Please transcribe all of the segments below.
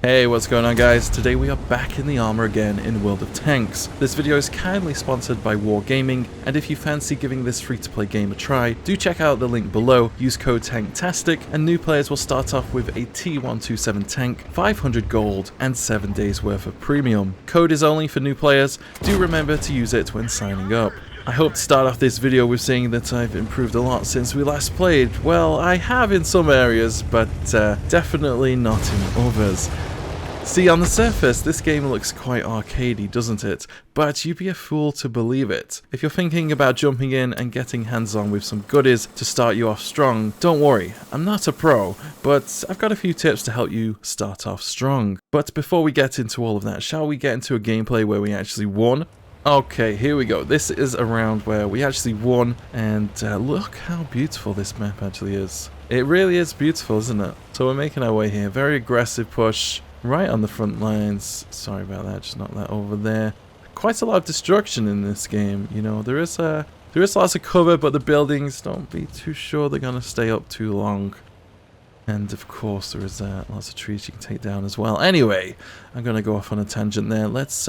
Hey, what's going on guys? Today we are back in the armor again in World of Tanks. This video is kindly sponsored by Wargaming, and if you fancy giving this free-to-play game a try, do check out the link below, use code TANKTASTIC, and new players will start off with a T127 tank, 500 gold, and 7 days worth of premium. Code is only for new players, do remember to use it when signing up. I hope to start off this video with saying that I've improved a lot since we last played. Well, I have in some areas, but definitely not in others. See, on the surface, this game looks quite arcadey, doesn't it? But you'd be a fool to believe it. If you're thinking about jumping in and getting hands-on with some goodies to start you off strong, don't worry, I'm not a pro, but I've got a few tips to help you start off strong. But before we get into all of that, shall we get into a gameplay where we actually won? Okay, here we go. This is a round where we actually won, and look how beautiful this map actually is. It really is beautiful, isn't it? So we're making our way here. Very aggressive push. Right on the front lines. Sorry about that, just knocked that over there. Quite a lot of destruction in this game, you know. There is lots of cover, but the buildings, don't be too sure they're gonna stay up too long. And of course there is lots of trees you can take down as well. Anyway, I'm gonna go off on a tangent there. Let's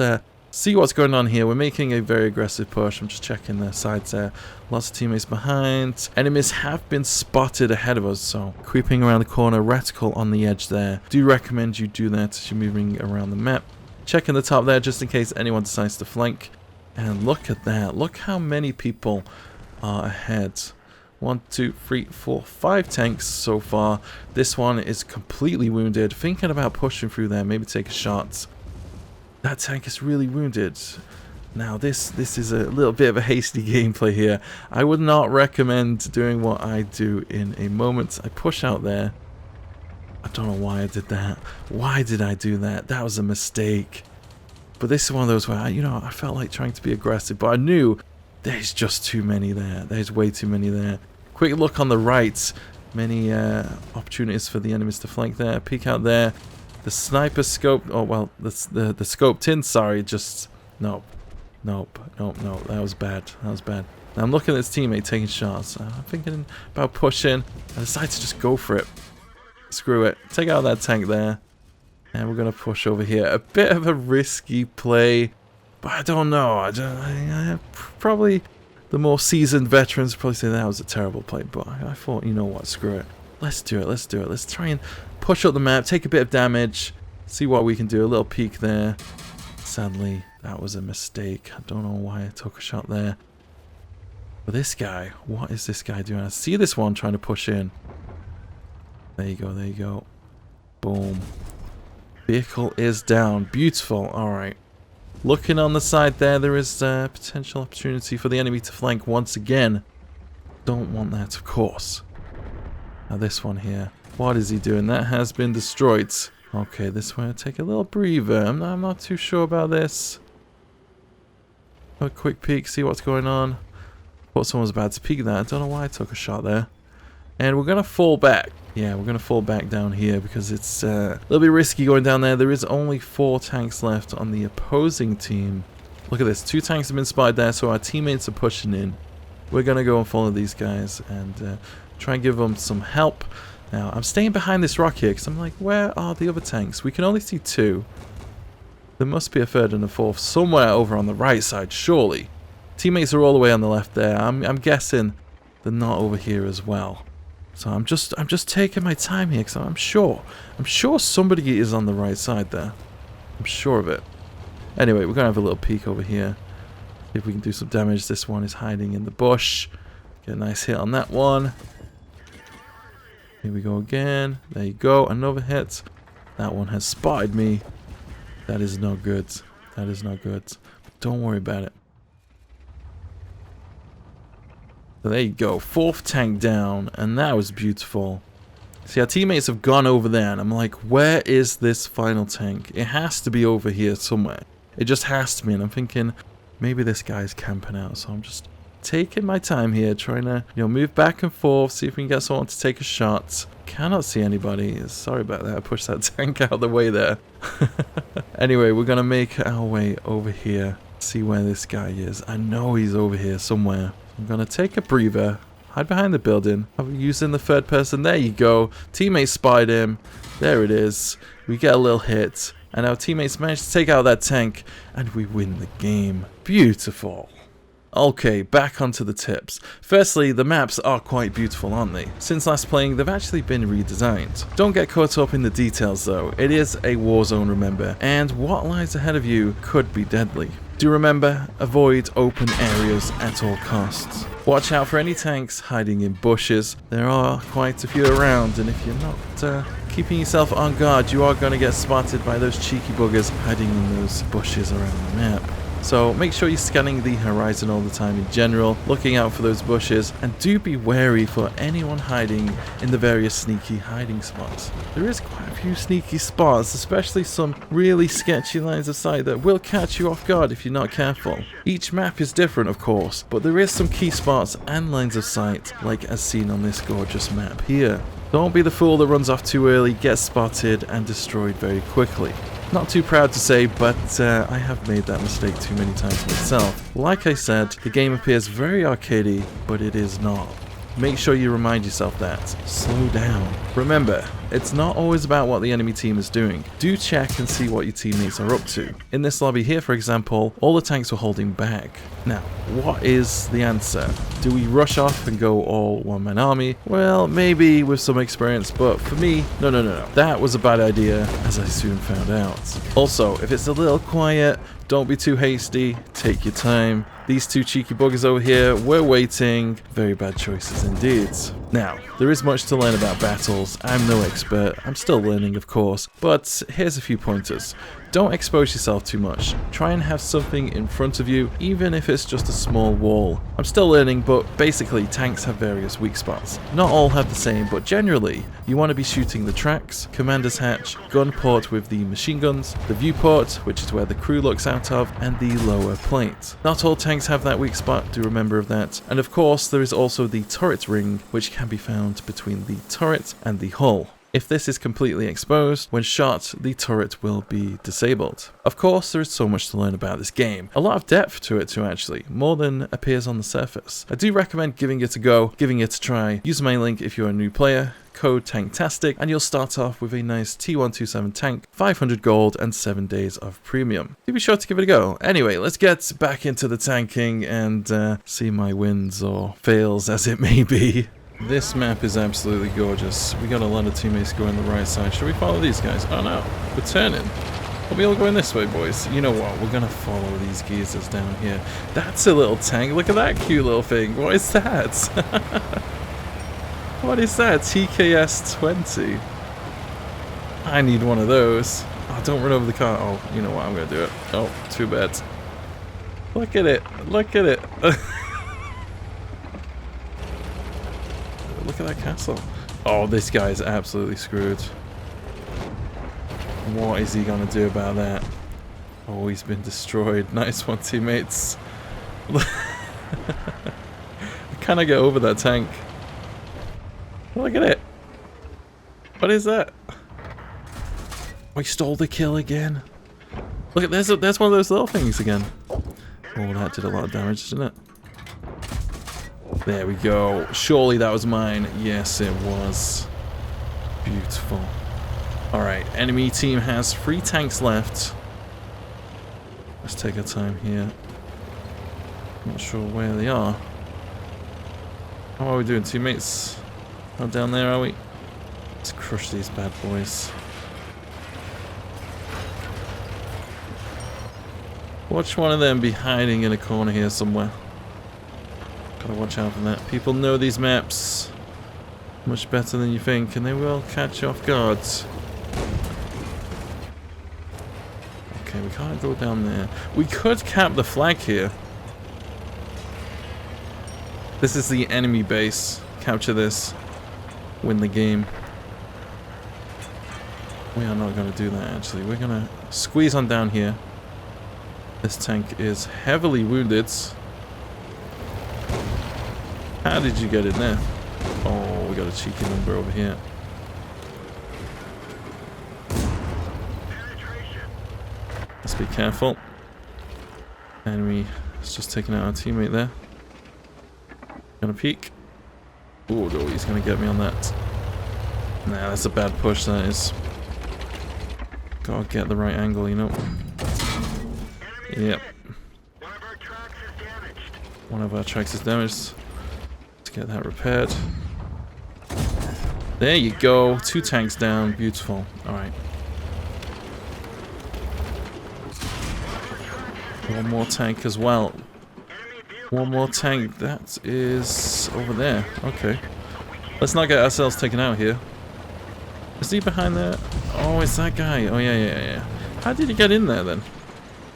see what's going on here. We're making a very aggressive push. I'm just checking the sides there. Lots of teammates behind. Enemies have been spotted ahead of us, so creeping around the corner, reticle on the edge there. Do recommend you do that as you're moving around the map. Checking the top there just in case anyone decides to flank. And look at that. Look how many people are ahead. 1, 2, 3, 4, 5 tanks so far. This one is completely wounded. Thinking about pushing through there, maybe take a shot. That tank is really wounded. Now this is a little bit of a hasty gameplay here. I would not recommend doing what I do in a moment. I push out there. I don't know why I did that. Why did I do that? That was a mistake. But this is one of those where I felt like trying to be aggressive, but I knew there's just too many there. There's way too many there. Quick look on the right. Many opportunities for the enemies to flank there. Peek out there. The sniper scope, oh well, the scoped in, sorry, just, nope, that was bad, Now I'm looking at his teammate taking shots, I'm thinking about pushing, I decide to just go for it. Screw it, take out that tank there, and we're going to push over here. A bit of a risky play, but I don't know, I probably the more seasoned veterans probably say that was a terrible play, but I thought, you know what, screw it. Let's do it. Let's try and push up the map, take a bit of damage, see what we can do. A little peek there. Sadly, that was a mistake. I don't know why I took a shot there. But this guy, what is this guy doing? I see this one trying to push in. There you go. Boom. Vehicle is down. Beautiful. Alright. Looking on the side there is potential opportunity for the enemy to flank once again. Don't want that, of course. Now this one here, what is he doing? That has been destroyed. Okay, this one, take a little breather. I'm not too sure about this. A quick peek, see what's going on. Thought someone was about to peek that. I don't know why I took a shot there. And we're going to fall back. Yeah, we're going to fall back down here because it's a little bit risky going down there. There is only 4 tanks left on the opposing team. Look at this, 2 tanks have been spotted there, so our teammates are pushing in. We're going to go and follow these guys and try and give them some help. Now, I'm staying behind this rock here because I'm like, where are the other tanks? We can only see 2. There must be a 3rd and a 4th somewhere over on the right side, surely. Teammates are all the way on the left there. I'm guessing they're not over here as well. So I'm just taking my time here because I'm sure somebody is on the right side there. I'm sure of it. Anyway, we're going to have a little peek over here. See if we can do some damage. This one is hiding in the bush. Get a nice hit on that one. Here we go again. There you go. Another hit. That one has spotted me. That is no good. That is no good. But don't worry about it. So there you go. 4th tank down. And that was beautiful. See, our teammates have gone over there. And I'm like, where is this final tank? It has to be over here somewhere. It just has to be. And I'm thinking, maybe this guy's camping out. So I'm just taking my time here, trying to move back and forth, see if we can get someone to take a shot. Cannot see anybody. Sorry about that. I pushed that tank out of the way there. Anyway, we're gonna make our way over here, see where this guy is. I know he's over here somewhere. I'm gonna take a breather, hide behind the building. I'm using the 3rd person. There you go. Teammate spied him. There it is. We get a little hit, and our teammates manage to take out that tank, and we win the game. Beautiful. Okay, back onto the tips. Firstly, the maps are quite beautiful, aren't they? Since last playing, they've actually been redesigned. Don't get caught up in the details though, it is a war zone, remember, and what lies ahead of you could be deadly. Do remember, avoid open areas at all costs. Watch out for any tanks hiding in bushes. There are quite a few around, and if you're not keeping yourself on guard, you are going to get spotted by those cheeky buggers hiding in those bushes around the map. So make sure you're scanning the horizon all the time in general, looking out for those bushes, and do be wary for anyone hiding in the various sneaky hiding spots. There is quite a few sneaky spots, especially some really sketchy lines of sight that will catch you off guard if you're not careful. Each map is different, of course, but there is some key spots and lines of sight, like as seen on this gorgeous map here. Don't be the fool that runs off too early, gets spotted, and destroyed very quickly. Not too proud to say, but I have made that mistake too many times myself. Like I said, the game appears very arcadey, but it is not. Make sure you remind yourself that. Slow down. Remember, it's not always about what the enemy team is doing. Do check and see what your teammates are up to. In this lobby here, for example, all the tanks were holding back. Now, what is the answer? Do we rush off and go all one-man army? Well, maybe with some experience, but for me, no. That was a bad idea, as I soon found out. Also, if it's a little quiet, don't be too hasty, take your time. These two cheeky buggers over here were waiting. Very bad choices indeed. Now, there is much to learn about battles. I'm no expert. I'm still learning, of course. But here's a few pointers. Don't expose yourself too much. Try and have something in front of you, even if it's just a small wall. I'm still learning, but basically tanks have various weak spots. Not all have the same, but generally, you want to be shooting the tracks, commander's hatch, gun port with the machine guns, the viewport, which is where the crew looks out of, and the lower plate. Not all tanks have that weak spot, do remember of that. And of course, there is also the turret ring, which can be found between the turret and the hull. If this is completely exposed, when shot, the turret will be disabled. Of course, there is so much to learn about this game. A lot of depth to it too, actually, more than appears on the surface. I do recommend giving it a go, giving it a try. Use my link if you're a new player, code TANKTASTIC, and you'll start off with a nice T127 tank, 500 gold, and 7 days of premium. Do be sure to give it a go. Anyway, let's get back into the tanking and see my wins or fails as it may be. This map is absolutely gorgeous. We got a lot of teammates going the right side. Should we follow these guys? Oh no, we're turning. Are we all going this way, boys? You know what? We're gonna follow these geezers down here. That's a little tank. Look at that cute little thing. What is that? What is that? TKS 20. I need one of those. Oh, don't run over the car. Oh, you know what? I'm gonna do it. Oh, too bad. Look at it. Look at it. Look at that castle. Oh, this guy is absolutely screwed. What is he gonna do about that? Oh, he's been destroyed. Nice one, teammates. Can I get over that tank? Look at it. What is that? We stole the kill again. Look at there's one of those little things again. Oh, that did a lot of damage, didn't it? There we go. Surely that was mine. Yes, it was. Beautiful. Alright, enemy team has 3 tanks left. Let's take our time here. Not sure where they are. How are we doing, teammates? Not down there, are we? Let's crush these bad boys. Watch one of them be hiding in a corner here somewhere. Gotta watch out for that. People know these maps much better than you think, and they will catch you off guard. Okay, we can't go down there. We could cap the flag here. This is the enemy base. Capture this. Win the game. We are not going to do that, actually. We're going to squeeze on down here. This tank is heavily wounded. How did you get in there? Oh, we got a cheeky number over here. Let's be careful. Enemy is just taking out our teammate there. Gonna peek. Oh, no, he's gonna get me on that. Nah, that's a bad push, that is. Gotta get the right angle, you know. Yep. One of our tracks is damaged. Let's get that repaired. There you go. 2 tanks down. Beautiful. Alright. One more tank as well. One more tank. That is over there. Okay. Let's not get ourselves taken out here. Is he behind there? Oh, it's that guy. Oh, yeah. How did he get in there then?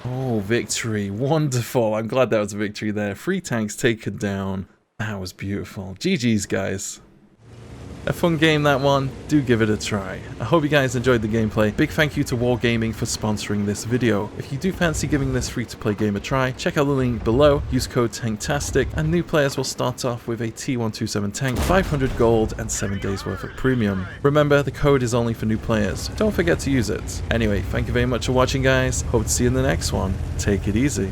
Oh, victory. Wonderful. I'm glad that was a victory there. 3 tanks taken down. That was beautiful. GG's, guys. A fun game, that one. Do give it a try. I hope you guys enjoyed the gameplay. Big thank you to Wargaming for sponsoring this video. If you do fancy giving this free-to-play game a try, check out the link below. Use code TANKTASTIC, and new players will start off with a T127 tank, 500 gold, and 7 days worth of premium. Remember, the code is only for new players. Don't forget to use it. Anyway, thank you very much for watching, guys. Hope to see you in the next one. Take it easy.